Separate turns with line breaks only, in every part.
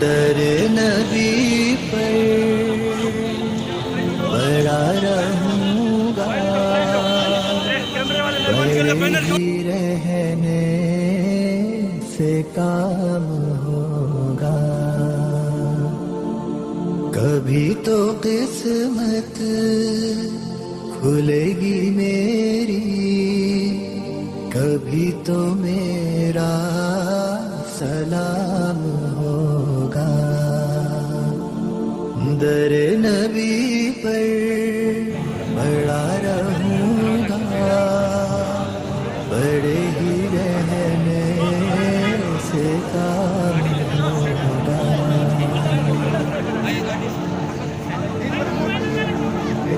दर नबी पर बड़ा रहूंगा, बड़े ही रहने से काम होगा। कभी तो किस्मत खुलेगी मेरी, कभी तो मेरा सलाम होगा। दर नबी पर बड़ा रहूंगा, बड़े ही रहने से काम होगा।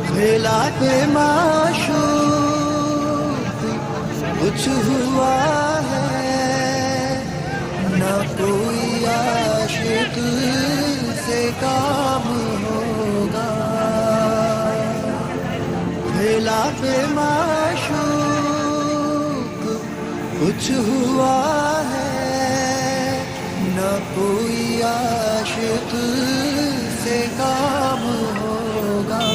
खिलाफ माशूक कुछ हुआ है, न कोई आशिक से काम होगा। खिलाफ माशूक कुछ हुआ है, न कोई आशिक से काम होगा।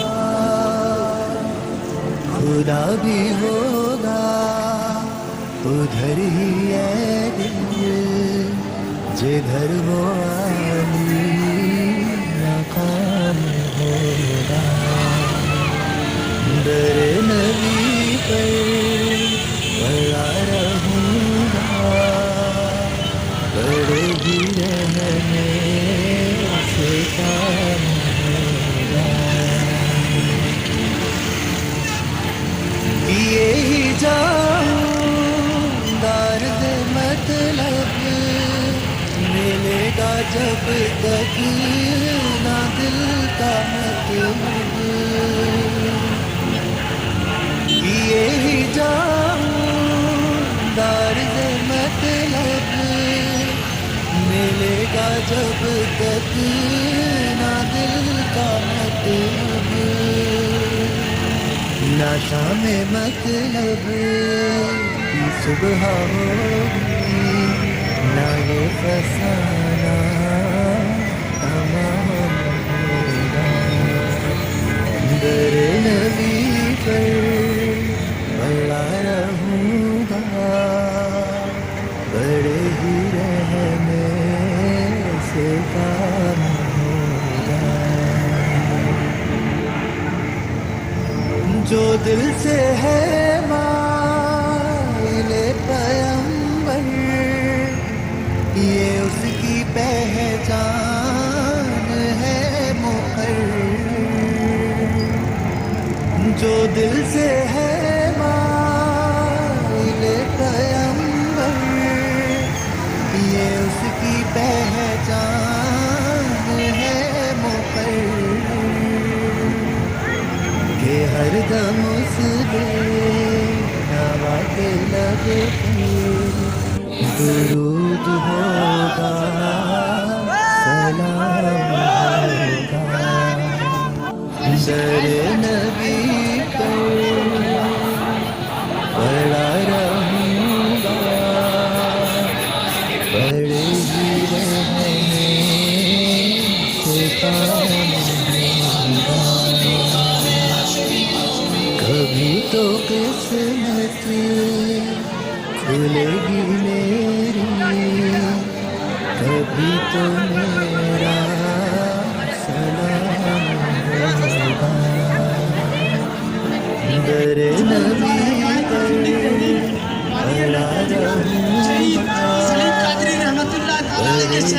खुदा भी होगा उधर ही है दिल, जिधर वो आली नाकाम होगा। दर नबी पर बड़ा रहूंगा, बड़े ही रहने से काम होगा। ये ही जाऊं दर्द मतलब मिलेगा जब तक ना दिल का मतलब। ये ही जाऊं दर्द मतलब मिलेगा जब तक ना दिल का मतलब। नाशा में मतलब की सुबह होगी, ना ये फसाना तमाम होगा। दर नबी पर बड़ा रहूंगा, बड़े ही रहने से काम होगा। जो दिल से है माइले पैगंबर, ये उसकी पहचान है मुकर्रर। जो दिल से है माइले पैगंबर, ये उसकी पहचान है मुकर्रर। के हर दम उसके नवा के लब दुरूद होगा, सलाम होगा। दर नबी पर बड़ा रहूंगा, बड़े ही रहने से काम होगा। कभी तो किस्मत खुलेगी मेरी, कभी तो मेरा सलाम होगा। दर नबी पर बड़ा रहूंगा, बड़े ही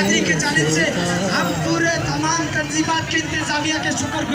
रहने से
हम पूरे तमाम तंजीमात के इंतजामिया के शुक्र